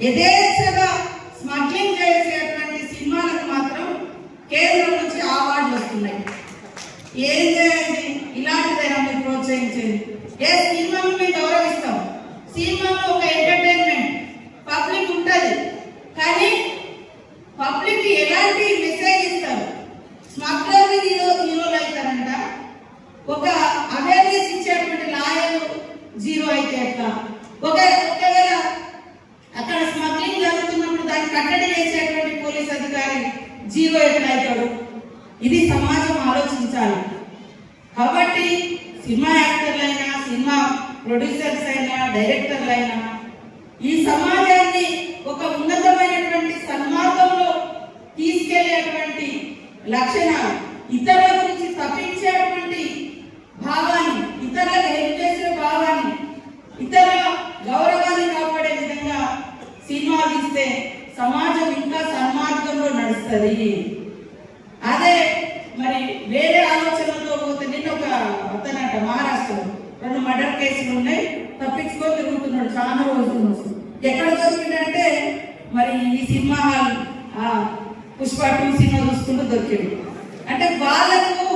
యథేచ్ఛగా స్మగ్లింగ్ చేసేటువంటి సినిమాలకు మాత్రం కేంద్రం నుంచి అవార్డులు వస్తున్నాయి. ఏం చేయాలి? ఇలాంటిదైనా మీరు ప్రోత్సహించేది. ఏ సినిమాను మేము గౌరవిస్తాం, సినిమాలో ఒక ఎంటర్టైన్మెంట్ పబ్లిక్ ఉంటుంది, కానీ పబ్లిక్ ఎలాంటి మెసేజ్ ఇస్తారు? స్మగ్లర్ హీరోలు అవుతారంట, ఒక అవేర్నెస్ ఇచ్చేటువంటి లాయర్ జీరో అయితే ఎట్లా? ఒకవేళ అక్కడ స్మగ్లింగ్ జరుగుతున్నప్పుడు దాన్ని కట్టడి చేసేటువంటి పోలీస్ అధికారి జీరో ఎట్లా అవుతాడు? ఇది సమాజం ఆలోచించాలి. కాబట్టి సినిమా యాక్టర్లైనా, సినిమా ప్రొడ్యూసర్స్ అయినా, డైరెక్టర్లైనా ఈ సమాజాన్ని ఒక ఉన్నతమైనటువంటి సన్మార్గంలో తీసుకెళ్లేటువంటి లక్షణాలు, ఇతరుల గురించి తప్పించేటువంటి భావాన్ని, ఇతరులకు హెల్ప్ చేసే భావాన్ని, ఇతరుల గౌరవాన్ని కాపాడే విధంగా సినిమాలు తీస్తే సమాజం ఇంకా సన్మార్గంలో నడుస్తుంది. అదే మరి వేరే ఆలోచనలతో పోతే, నిన్న ఒక అతనట మహారాష్ట్రలో 2 మర్డర్ కేసులు ఉన్నాయి, తప్పించుకొని తిరుగుతున్నాడు చాలా రోజులు. ఎక్కడ దొరికిందంటే మరి ఈ సినిమా హాల్ పుష్ప 2 సినిమా చూసుకుంటూ దొరికింది. అంటే వాళ్ళకు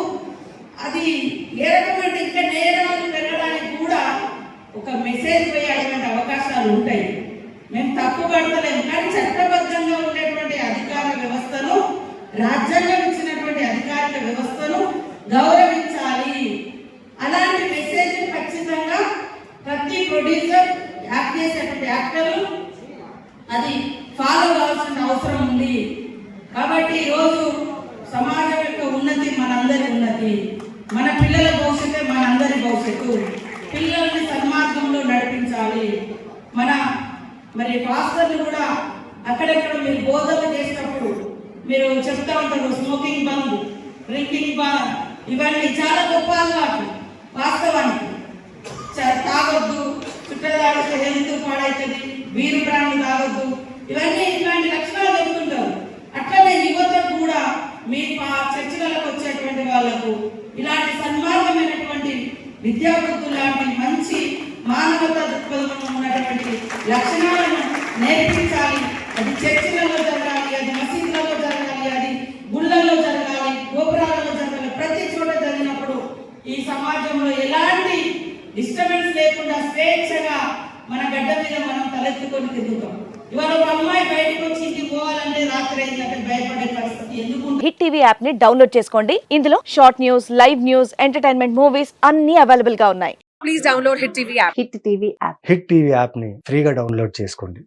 అది ఏ రకమైన ఇంకా నేరాలు పెరగడానికి కూడా ఒక మెసేజ్ పోయేటువంటి అవకాశాలు ఉంటాయి. మేము తప్పు పడతలేము, కానీ చట్టబద్ధంగా ఉండేటువంటి అధికార వ్యవస్థను, రాజ్యాంగం ఇచ్చినటువంటి అధికారిక వ్యవస్థను గౌరవించాలి. అలాంటి మెసేజ్ ఖచ్చితంగా ప్రతి ప్రొడ్యూసర్, యాక్ట్ చేసేటువంటి యాక్టర్లు అది ఫాలో కావాల్సిన అవసరం ఉంది. కాబట్టి ఈరోజు సమాజం యొక్క ఉన్నతి మనందరి ఉన్నతి, మన పిల్లల భవిష్యత్తే మనందరి భవిష్యత్తు. పిల్లల్ని సన్మార్గంలో నడిపించాలి. మరి పాస్టర్లు కూడా అక్కడెక్కడ మీరు బోధనలు చేసినప్పుడు మీరు చెప్తా ఉంటారు, స్మోకింగ్ బంద్, డ్రింకింగ్ బంద్, ఇవన్నీ చాలా గొప్ప అలవాటు. వాస్తవానికి తాగొద్దు, చుట్టూ తాగితే హెల్త్ పాడవుతుంది, వీరు బ్రాండ్ తాగొద్దు, ఇవన్నీ ఇట్లాంటి లక్షణాలు చెప్తుంటారు. అట్లనే యువతకు కూడా మీ చర్చలకు వచ్చేటువంటి వాళ్లకు ఇలాంటి సన్మార్గమైనటువంటి విద్యాబుద్ధులు లాంటి మంచి మానవతా దృక్పథంలో ఉన్నటువంటి లక్షణాలను నేర్పించాలి. అది చర్చిలలో జరగాలి, అది మసీదులలో జరగాలి, అది గుళ్ళల్లో జరగాలి, గోపురాలలో జరగాలి. ప్రతి చోట జరిగినప్పుడు ఈ సమాజంలో ఎలాంటి డిస్టర్బెన్స్ లేకుండా స్వేచ్ఛగా మన గడ్డ మీద మనం తలెత్తుకొని తిరుగుతాం. ఇవాళ ఒక అమ్మాయి బయటకు వచ్చి ఇంటికి పోవాలంటే రాత్రి అయిందంటే భయపడే పరిస్థితి ఎందుకు? హిట్ టీవీ యాప్ ని డౌన్లోడ్ చేసుకోండి. ఇందులో short news, live news, entertainment movies అన్ని అవైలబుల్ గా ఉన్నాయి. Please download hit TV app. Hit TV app ని ఫ్రీగా డౌన్లోడ్ చేసుకోండి.